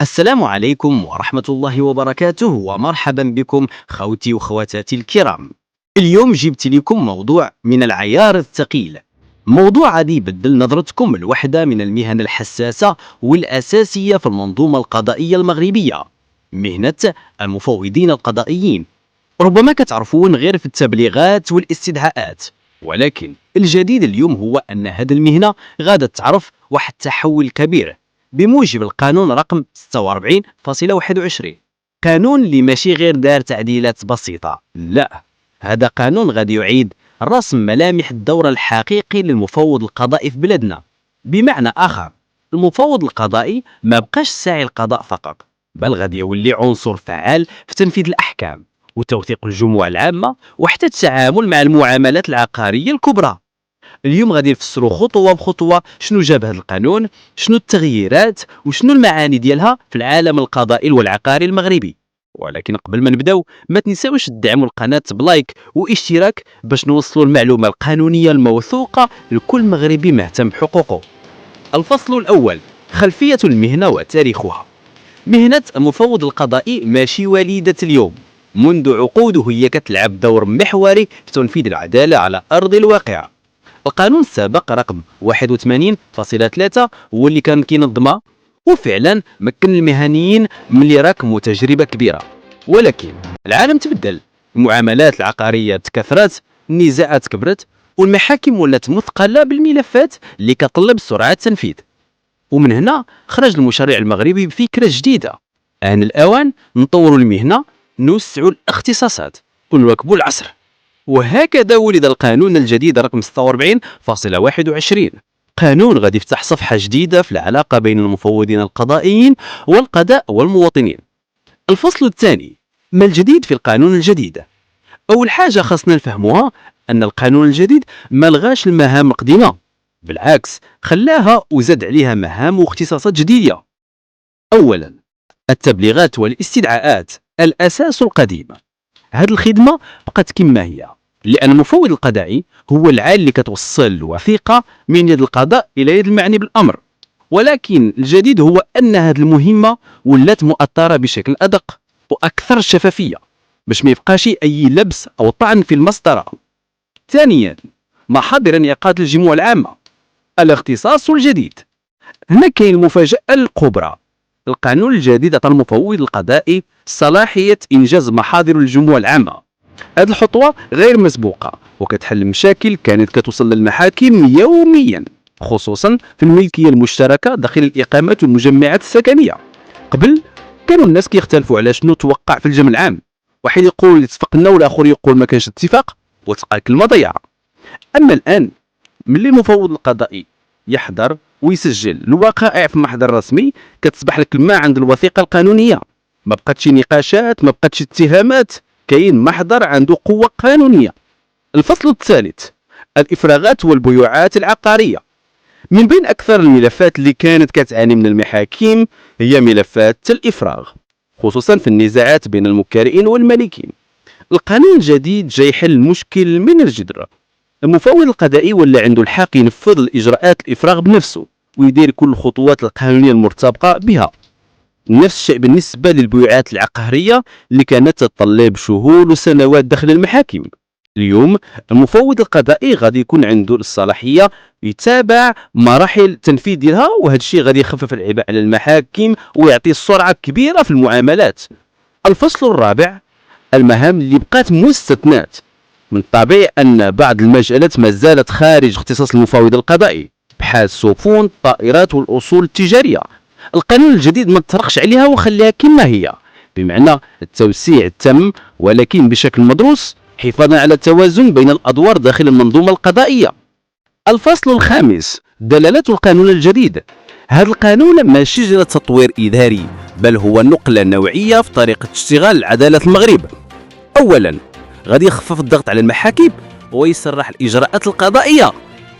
السلام عليكم ورحمة الله وبركاته، ومرحبا بكم خوتي وخواتاتي الكرام. اليوم جبت لكم موضوع من العيار الثقيل، موضوع غادي يبدل نظرتكم لوحدة من المهن الحساسة والأساسية في المنظومة القضائية المغربية، مهنة المفوضين القضائيين. ربما كتعرفون غير في التبليغات والاستدعاءات، ولكن الجديد اليوم هو أن هذه المهنة غادة تعرف واحد التحول كبير بموجب القانون رقم 46.21. قانون اللي ماشي غير دار تعديلات بسيطة، لا، هذا قانون غادي يعيد رسم ملامح الدور الحقيقي للمفوض القضائي في بلادنا. بمعنى آخر، المفوض القضائي ما بقاش ساعي القضاء فقط، بل غادي يولي عنصر فعال في تنفيذ الأحكام وتوثيق الجموع العامة وحتى التعامل مع المعاملات العقارية الكبرى. اليوم غادي نفسروا خطوة بخطوة شنو جاب هذا القانون، شنو التغييرات وشنو المعاني ديالها في العالم القضائي والعقاري المغربي. ولكن قبل ما نبداو، ما تنساوش تدعموا القناة بلايك واشتراك باش نوصلوا المعلومة القانونية الموثوقة لكل مغربي مهتم بحقوقه. الفصل الأول: خلفية المهنة وتاريخها. مهنة المفوض القضائي ماشي وليدة اليوم، منذ عقود وهي كتلعب دور محوري في تنفيذ العدالة على أرض الواقع. القانون السابق رقم 81.3 هو اللي كان كينظمها، وفعلا مكن المهنيين من اللي راكموا تجربة كبيرة. ولكن العالم تبدل، المعاملات العقارية تكثرت، النزاعات كبرت، والمحاكم ولات مثقلة بالملفات اللي كتطلب سرعة تنفيذ. ومن هنا خرج المشرع المغربي بفكرة جديدة: آن الأوان نطوروا المهنة، نوسعوا الاختصاصات ونواكبوا العصر. وهكذا ولد القانون الجديد رقم 46.21، قانون غادي يفتح صفحة جديدة في العلاقة بين المفوضين القضائيين والقضاء والمواطنين. الفصل الثاني: ما الجديد في القانون الجديد؟ أول حاجة خاصنا نفهموها أن القانون الجديد ما لغاش المهام القديمة، بالعكس خلاها وزاد عليها مهام واختصاصات جديدة. أولا، التبليغات والاستدعاءات، الأساس القديم. هذه الخدمة بقت كما هي، لأن المفوض القضائي هو العال اللي كتوصل الوثيقة من يد القضاء إلى يد المعني بالأمر. ولكن الجديد هو أن هذه المهمة ولات مؤطرة بشكل أدق وأكثر شفافية، باش ما يبقاش أي لبس أو طعن في المسطرة. ثانيا، محاضر انعقاد الجموع العامة، الاختصاص الجديد. هنا كاين المفاجأة الكبرى: القانون الجديد عطى المفوض القضائي صلاحية إنجاز محاضر الجموع العامة. هذه الخطوة غير مسبوقة وكتحل مشاكل كانت كتوصل للمحاكم يوميا، خصوصا في الملكية المشتركة داخل الإقامات والمجمعات السكنية. قبل كانوا الناس كيختلفوا على شنو توقع في الجمع العام، واحد يقول اتفقنا والآخر يقول ما كانش اتفاق، وتبقى الكلمة ضيعة. أما الآن ملي المفوض القضائي يحضر ويسجل الوقائع في محضر رسمي، كتصبح الكلمة عند الوثيقة القانونية، ما بقاتش نقاشات، ما بقاتش اتهامات، كاين محضر عنده قوة قانونية. الفصل الثالث: الإفراغات والبيوعات العقارية. من بين أكثر الملفات اللي كانت كتعاني من المحاكم هي ملفات الإفراغ، خصوصا في النزاعات بين المكارئين والمالكين. القانون الجديد جاي يحل المشكل من الجذر. المفوض القضائي ولا عنده الحق ينفذ الإجراءات الإفراغ بنفسه ويدير كل الخطوات القانونية المرتبطة بها. نفس الشيء بالنسبة للبيوعات العقارية اللي كانت تتطلب شهور وسنوات داخل المحاكم. اليوم المفوض القضائي غادي يكون عنده الصلاحية يتابع مراحل التنفيذ ديالها، وهذا الشيء غادي يخفف العبء على المحاكم ويعطي سرعة كبيرة في المعاملات. الفصل الرابع: المهام اللي بقات مستثنات. من الطبيعي أن بعض المجالات ما زالت خارج اختصاص المفوض القضائي، بحال السفن، الطائرات والأصول التجارية. القانون الجديد ما تطرقش عليها وخليها كما هي، بمعنى التوسيع تم ولكن بشكل مدروس، حفاظا على التوازن بين الأدوار داخل المنظومة القضائية. الفصل الخامس: دلالات القانون الجديد. هذا القانون ماشي جرى تطوير إداري، بل هو نقلة نوعية في طريقة اشتغال العدالة في المغرب. أولا، غادي يخفف الضغط على المحاكم ويسرح الإجراءات القضائية.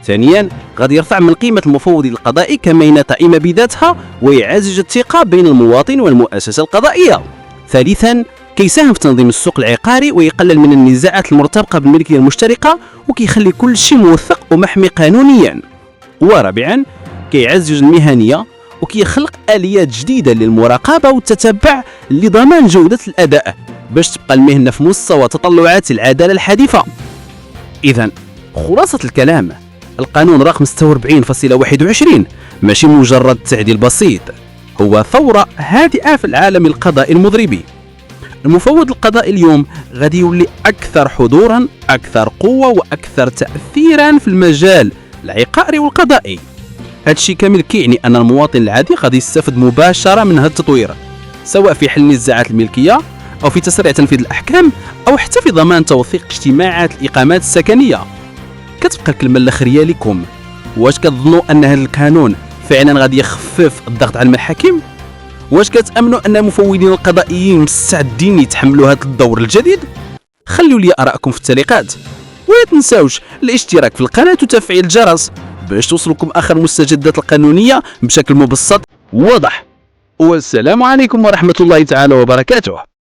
ثانيا، غادي يرفع من قيمة المفوض القضائي كمهنة قائمة بذاتها ويعزز الثقة بين المواطن والمؤسسة القضائية. ثالثا، كيساهم في تنظيم السوق العقاري ويقلل من النزاعات المرتبطة بالملكية المشتركة وكيخلي كل شيء موثق ومحمي قانونيا. ورابعا، كيعزز المهنية وكيخلق آليات جديدة للمراقبة والتتبع لضمان جودة الأداء باش تبقى المهنة في مستوى تطلعات العدالة الحديثة. إذن خلاصة الكلام، القانون رقم 46.21 ماشي مجرد تعديل بسيط، هو ثورة هادئة في العالم القضائي المضربي. المفوض القضائي اليوم غادي يولي أكثر حضورا، أكثر قوة، وأكثر تأثيرا في المجال العقاري والقضائي. هادشي كامل كيعني أن المواطن العادي غادي يستفد مباشرة من هذا التطوير، سواء في حل نزاعات الملكية أو في تسريع تنفيذ الأحكام أو حتى في ضمان توثيق اجتماعات الإقامات السكنية. كتبقى الكلمة الأخيرة لكم، واش كتظنوا أن هذا القانون فعلا غادي يخفف الضغط على المحاكم؟ واش كتأمنوا أن المفوضين القضائيين مستعدين يتحملوا هذا الدور الجديد؟ خلوا لي آراءكم في التعليقات، ولا تنساوش الاشتراك في القناة وتفعيل الجرس باش توصلكم آخر المستجدات القانونية بشكل مبسط وواضح. والسلام عليكم ورحمة الله تعالى وبركاته.